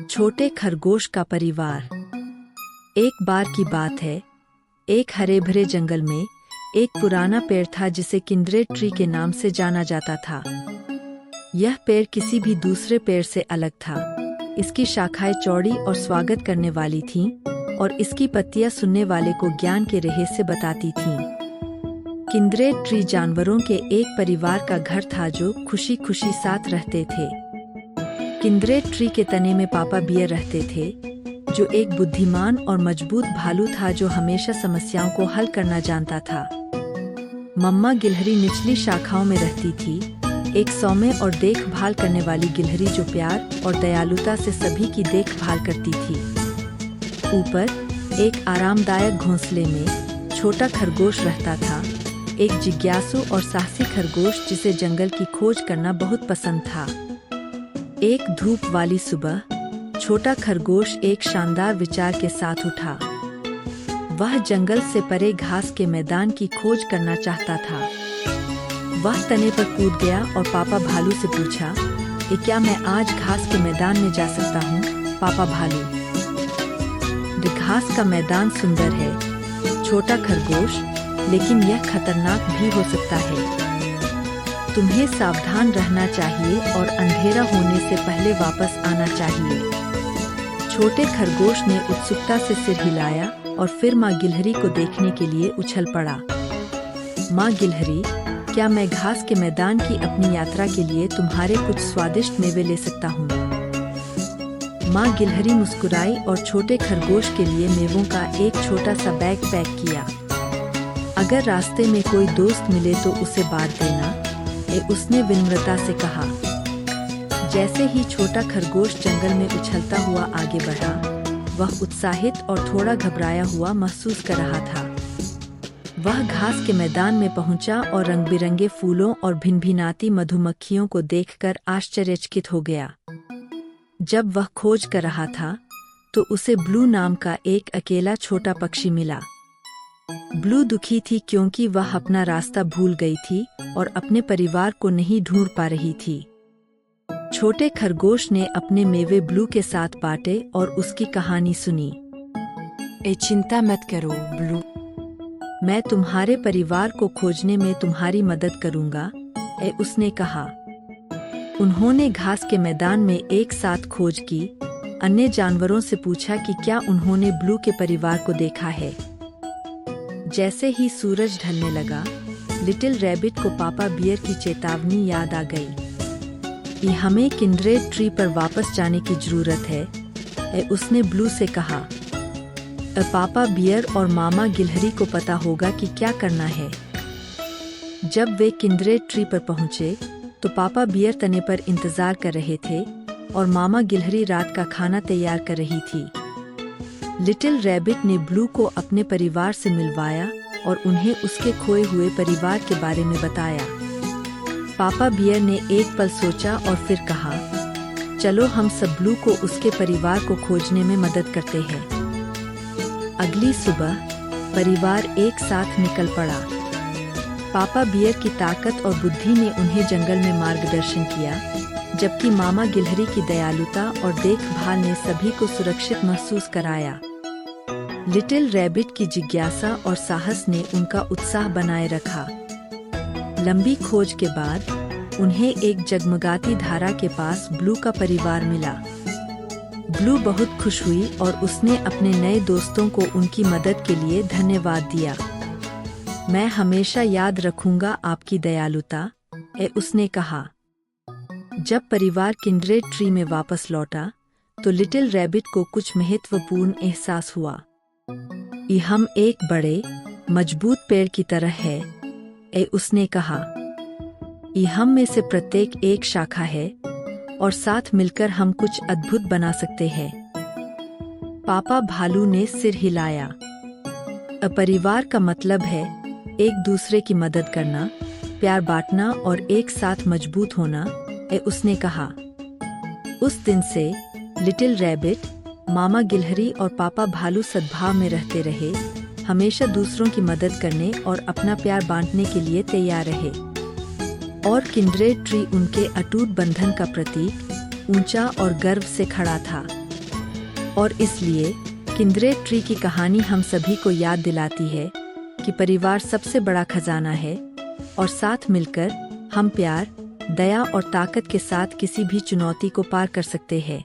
छोटे खरगोश का परिवार। एक बार की बात है, एक हरे भरे जंगल में एक पुराना पेड़ था जिसे किंड्रेड ट्री के नाम से जाना जाता था। यह पेड़ किसी भी दूसरे पेड़ से अलग था। इसकी शाखाएं चौड़ी और स्वागत करने वाली थीं और इसकी पत्तियां सुनने वाले को ज्ञान के रहस्य बताती थीं। किंड्रेड ट्री जानवरों के एक परिवार का घर था जो खुशी खुशी साथ रहते थे। किंड्रेड ट्री के तने में पापा बियर रहते थे, जो एक बुद्धिमान और मजबूत भालू था जो हमेशा समस्याओं को हल करना जानता था। मम्मा गिलहरी निचली शाखाओं में रहती थी, एक सौम्य और देखभाल करने वाली गिलहरी जो प्यार और दयालुता से सभी की देखभाल करती थी। ऊपर एक आरामदायक घोंसले में छोटा खरगोश रहता था, एक जिज्ञासु और साहसी खरगोश जिसे जंगल की खोज करना बहुत पसंद था। एक धूप वाली सुबह छोटा खरगोश एक शानदार विचार के साथ उठा। वह जंगल से परे घास के मैदान की खोज करना चाहता था। वह तने पर कूद गया और पापा भालू से पूछा, क्या मैं आज घास के मैदान में जा सकता हूँ, पापा भालू? घास का मैदान सुंदर है, छोटा खरगोश, लेकिन यह खतरनाक भी हो सकता है। तुम्हें सावधान रहना चाहिए और अंधेरा होने से पहले वापस आना चाहिए। छोटे खरगोश ने उत्सुकता से सिर हिलाया और फिर माँ गिलहरी को देखने के लिए उछल पड़ा। माँ गिलहरी, क्या मैं घास के मैदान की अपनी यात्रा के लिए तुम्हारे कुछ स्वादिष्ट मेवे ले सकता हूँ? माँ गिलहरी मुस्कुराई और छोटे खरगोश के लिए मेवों का एक छोटा सा बैग पैक किया। अगर रास्ते में कोई दोस्त मिले तो उसे बांट देना, उसने विनम्रता से कहा। जैसे ही छोटा खरगोश जंगल में उछलता हुआ आगे बढ़ा, वह उत्साहित और थोड़ा घबराया हुआ महसूस कर रहा था। वह घास के मैदान में पहुंचा और रंग बिरंगे फूलों और भिनभिनाती मधुमक्खियों को देखकर आश्चर्यचकित हो गया। जब वह खोज कर रहा था तो उसे ब्लू नाम का एक अकेला छोटा पक्षी मिला। ब्लू दुखी थी क्योंकि वह अपना रास्ता भूल गई थी और अपने परिवार को नहीं ढूंढ पा रही थी। छोटे खरगोश ने अपने मेवे ब्लू के साथ बांटे और उसकी कहानी सुनी। चिंता मत करो ब्लू, मैं तुम्हारे परिवार को खोजने में तुम्हारी मदद करूंगा, उसने कहा। उन्होंने घास के मैदान में एक साथ खोज की, अन्य जानवरों से पूछा कि क्या उन्होंने ब्लू के परिवार को देखा है। जैसे ही सूरज ढलने लगा, लिटिल रैबिट को पापा बियर की चेतावनी याद आ गई कि हमें किंड्रेड ट्री पर वापस जाने की जरूरत है, उसने ब्लू से कहा। पापा बियर और मामा गिलहरी को पता होगा कि क्या करना है। जब वे किंड्रेड ट्री पर पहुंचे तो पापा बियर तने पर इंतजार कर रहे थे और मामा गिलहरी रात का खाना तैयार कर रही थी। लिटिल रैबिट ने ब्लू को अपने परिवार से मिलवाया और उन्हें उसके खोए हुए परिवार के बारे में बताया। पापा बियर ने एक पल सोचा और फिर कहा, चलो हम सब ब्लू को उसके परिवार को खोजने में मदद करते हैं। अगली सुबह परिवार एक साथ निकल पड़ा। पापा बियर की ताकत और बुद्धि ने उन्हें जंगल में मार्गदर्शन किया, जबकि मामा गिलहरी की दयालुता और देखभाल ने सभी को सुरक्षित महसूस कराया। लिटिल रैबिट की जिज्ञासा और साहस ने उनका उत्साह बनाए रखा। लंबी खोज के बाद उन्हें एक जगमगाती धारा के पास ब्लू का परिवार मिला। ब्लू बहुत खुश हुई और उसने अपने नए दोस्तों को उनकी मदद के लिए धन्यवाद दिया। मैं हमेशा याद रखूंगा आपकी दयालुता, उसने कहा। जब परिवार किंड्रेड ट्री में वापस लौटा तो लिटिल रैबिट को कुछ महत्वपूर्ण एहसास हुआ। हम एक बड़े मजबूत पेड़ की तरह है, उसने कहा। हम में से प्रत्येक एक शाखा है और साथ मिलकर हम कुछ अद्भुत बना सकते हैं। पापा भालू ने सिर हिलाया। परिवार का मतलब है एक दूसरे की मदद करना, प्यार बांटना और एक साथ मजबूत होना, उसने कहा। उस दिन से लिटिल रैबिट, मामा गिलहरी और पापा भालू सद्भाव में रहते रहे, हमेशा दूसरों की मदद करने और अपना प्यार बांटने के लिए तैयार रहे। और किंड्रेड ट्री उनके अटूट बंधन का प्रतीक, ऊंचा और गर्व से खड़ा था। और इसलिए किंद्रेड ट्री की कहानी हम सभी को याद दिलाती है कि परिवार सबसे बड़ा खजाना है और साथ मिलकर हम प्यार, दया और ताकत के साथ किसी भी चुनौती को पार कर सकते हैं।